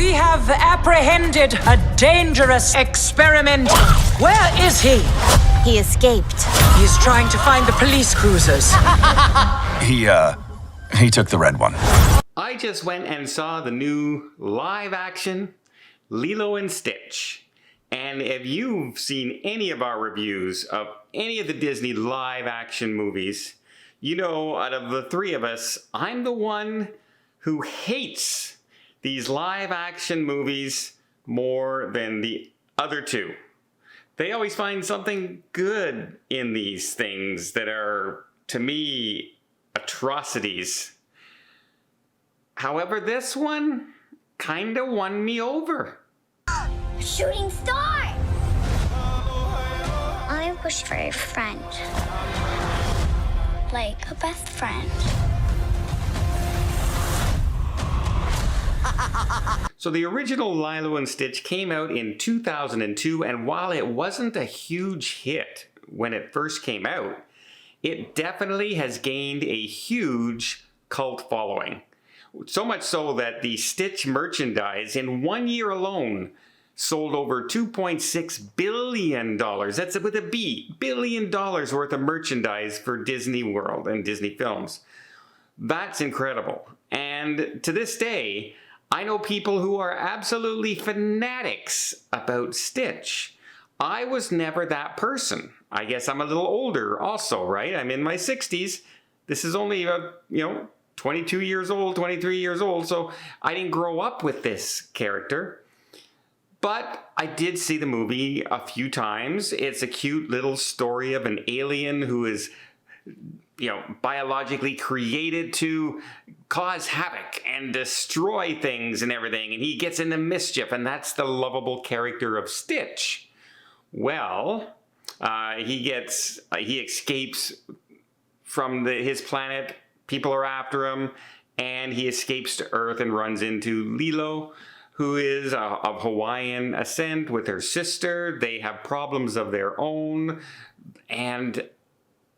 We have apprehended a dangerous experiment. Where is he? He escaped. He's trying to find the police cruisers. He took the red one. I just went and saw the new live-action Lilo and Stitch. And if you've seen any of our reviews of any of the Disney live-action movies, you know, out of the three of us, I'm the one who hates these live-action movies more than the other two. They always find something good in these things that are, to me, atrocities. However, this one kinda won me over. Shooting star! I wish for a friend. Like a best friend. So the original Lilo and Stitch came out in 2002, and while it wasn't a huge hit when it first came out, it definitely has gained a huge cult following. So much so that the Stitch merchandise in 1 year alone sold over $2.6 billion. That's with a B, $1 billion worth of merchandise for Disney World and Disney films. That's incredible. And to this day, I know people who are absolutely fanatics about Stitch. I was never that person. I guess I'm a little older also, right? I'm in my 60s. This is only, 22 years old, 23 years old, so I didn't grow up with this character. But I did see the movie a few times. It's a cute little story of an alien who is, biologically created to cause havoc and destroy things and everything, and he gets into mischief, and that's the lovable character of Stitch. Well, he escapes from his planet. People are after him, and he escapes to Earth and runs into Lilo, who is of Hawaiian ascent with her sister. They have problems of their own, and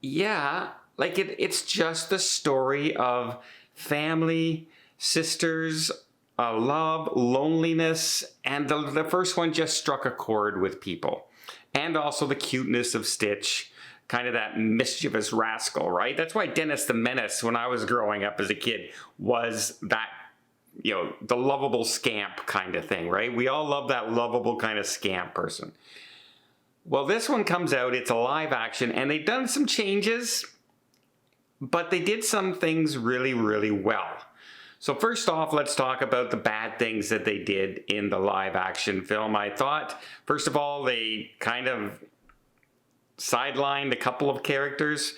yeah, it's just the story of family, sisters, love, loneliness, and the first one just struck a chord with people. And also the cuteness of Stitch, kind of that mischievous rascal, right? That's why Dennis the Menace, when I was growing up as a kid, was that, the lovable scamp kind of thing, right? We all love that lovable kind of scamp person. Well, this one comes out, it's a live action, and they've done some changes, but they did some things really, really well. So first off, let's talk about the bad things that they did in the live action film. I thought, first of all, they kind of sidelined a couple of characters.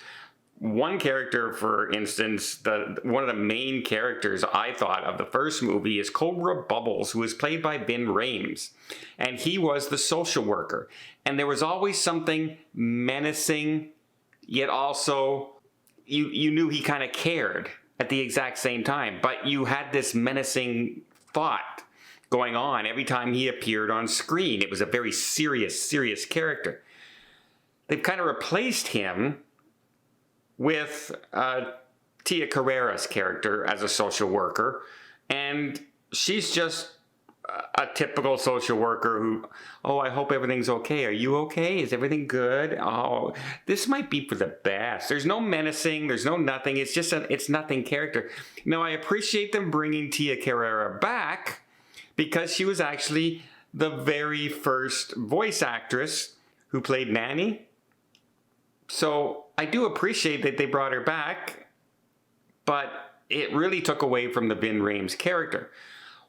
One character, for instance, one of the main characters I thought of the first movie is Cobra Bubbles, who was played by Ben Rames. And he was the social worker. And there was always something menacing, yet also you knew he kind of cared at the exact same time. But you had this menacing thought going on every time he appeared on screen. It was a very serious character. They've kind of replaced him with Tia Carrera's character as a social worker, and she's just a typical social worker who, I hope everything's okay. Are you okay? Is everything good? Oh, this might be for the best. There's no menacing. There's no nothing. It's just it's nothing character. Now, I appreciate them bringing Tia Carrera back because she was actually the very first voice actress who played Nanny. So I do appreciate that they brought her back, but it really took away from the Ben Rames character.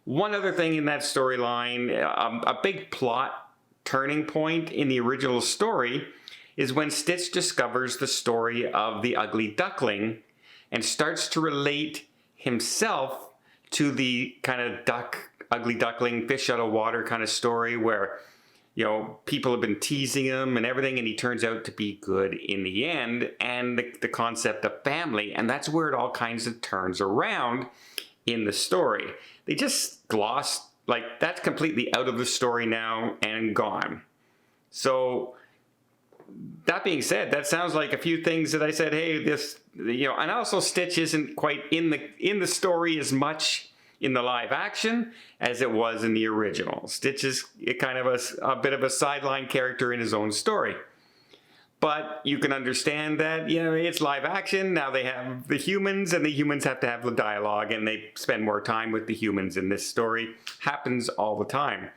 One other thing in that storyline, a big plot turning point in the original story is when Stitch discovers the story of the ugly duckling and starts to relate himself to the kind of ugly duckling, fish out of water kind of story where people have been teasing him and everything, and he turns out to be good in the end, and the concept of family, and that's where it all kinds of turns around in the story. They just glossed, that's completely out of the story now and gone. So, that being said, that sounds like a few things that I said, hey, this, and also Stitch isn't quite in the story as much in the live action as it was in the original. Stitch is kind of a bit of a sideline character in his own story. But you can understand that, you know, it's live action. Now they have the humans, and the humans have to have the dialogue, and they spend more time with the humans in this story. Happens all the time.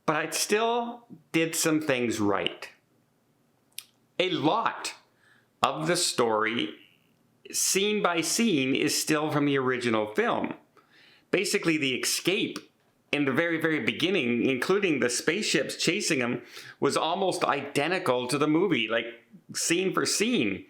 But I still did some things right. A lot of the story, scene by scene, is still from the original film. Basically, the escape in the very, very beginning, including the spaceships chasing him, was almost identical to the movie, like scene for scene.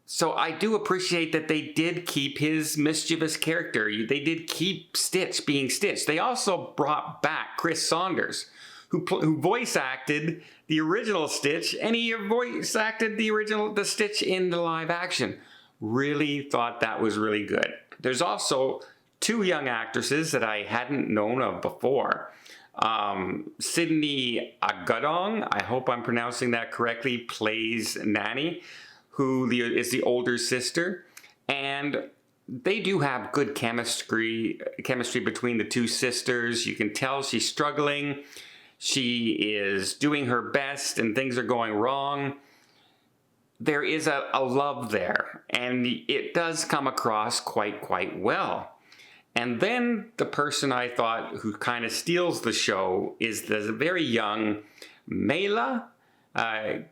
So I do appreciate that they did keep his mischievous character. They did keep Stitch being Stitch. They also brought back Chris Saunders, who voice acted the original Stitch, and he voice acted the Stitch in the live action. Really thought that was really good. There's also 2 young actresses that I hadn't known of before. Sydney Agadong, I hope I'm pronouncing that correctly, plays Nanny, who is the older sister. And they do have good chemistry between the 2 sisters. You can tell she's struggling. She is doing her best and things are going wrong. There is a love there, and it does come across quite well. And then the person I thought who kind of steals the show is the very young Mela Kiloha.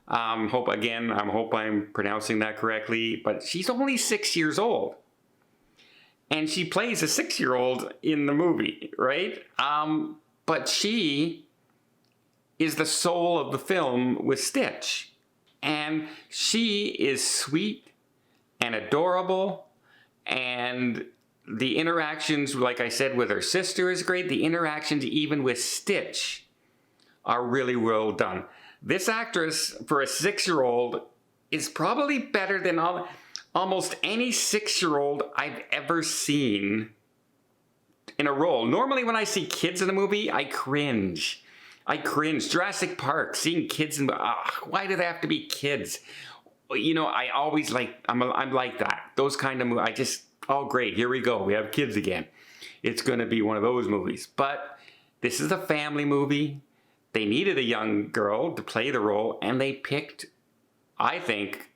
I hope I'm pronouncing that correctly, but she's only 6 years old. And she plays a 6-year-old in the movie, right? But she is the soul of the film with Stitch. And she is sweet and adorable, and the interactions, like I said, with her sister is great. The interactions even with Stitch are really well done. This actress, for a 6-year-old, is probably better than almost any 6-year-old I've ever seen in a role. Normally when I see kids in a movie, I cringe. Jurassic Park, seeing kids in, why do they have to be kids? You know, I always I'm like that. Those kind of movies, oh great, here we go. We have kids again. It's going to be one of those movies. But this is a family movie. They needed a young girl to play the role, and they picked, I think,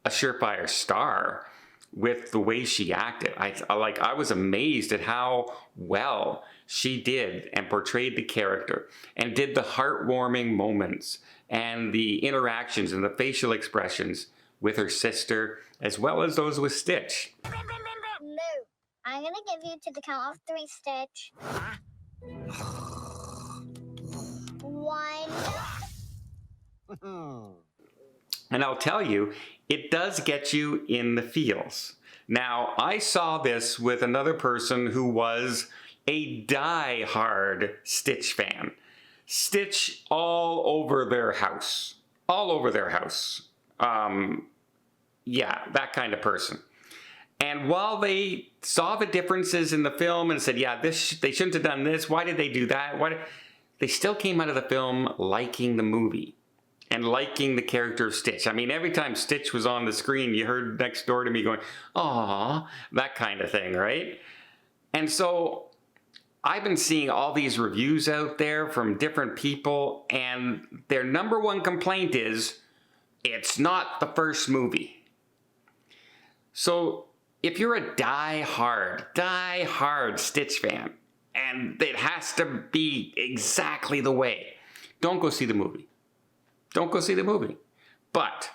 a surefire star with the way she acted. I was amazed at how well she did and portrayed the character and did the heartwarming moments and the interactions and the facial expressions with her sister, as well as those with Stitch. Moo. I'm gonna give you to the count of 3, Stitch. 1. And I'll tell you, it does get you in the feels. Now, I saw this with another person who was a die-hard Stitch fan. Stitch all over their house. Yeah, that kind of person. And while they saw the differences in the film and said, yeah, they shouldn't have done this, why did they do that? They still came out of the film liking the movie and liking the character of Stitch. I mean, every time Stitch was on the screen, you heard next door to me going, "Aw," that kind of thing, right? And so I've been seeing all these reviews out there from different people, and their number one complaint is, it's not the first movie. So if you're a die-hard Stitch fan, and it has to be exactly the way, don't go see the movie. Don't go see the movie. But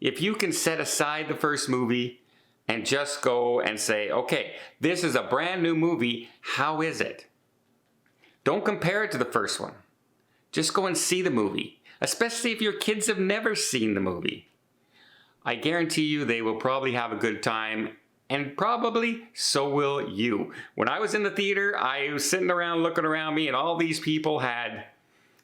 if you can set aside the first movie and just go and say, okay, this is a brand new movie, how is it? Don't compare it to the first one. Just go and see the movie, especially if your kids have never seen the movie. I guarantee you they will probably have a good time, and probably so will you. When I was in the theater, I was sitting around looking around me, and all these people had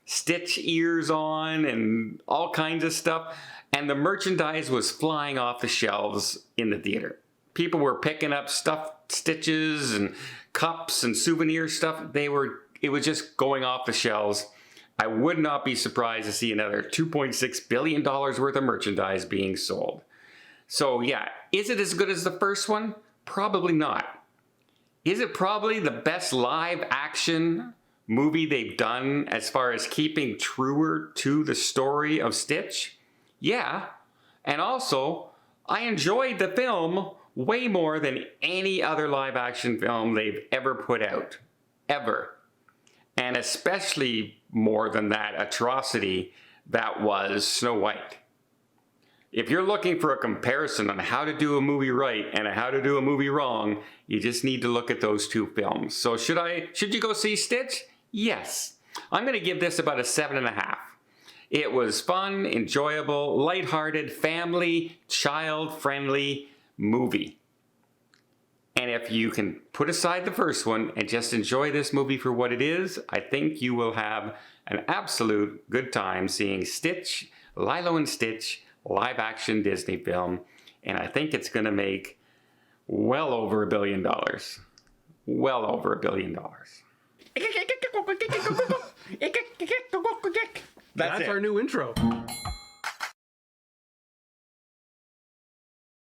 Stitch ears on and all kinds of stuff, and the merchandise was flying off the shelves in the theater. People were picking up stuffed Stitches and cups and souvenir stuff. It was just going off the shelves. I would not be surprised to see another $2.6 billion worth of merchandise being sold. So yeah, is it as good as the first one? Probably not. Is it probably the best live action movie they've done as far as keeping truer to the story of Stitch? Yeah. And also, I enjoyed the film way more than any other live action film they've ever put out. Ever. And especially more than that atrocity that was Snow White. If you're looking for a comparison on how to do a movie right and how to do a movie wrong, you just need to look at those two films. So should you go see Stitch? Yes. I'm going to give this about a 7.5. It was fun, enjoyable, lighthearted, family, child-friendly movie. And if you can put aside the first one and just enjoy this movie for what it is, I think you will have an absolute good time seeing Stitch, Lilo and Stitch, live action Disney film, and I think it's going to make well over $1 billion. Well over $1 billion. That's our new intro.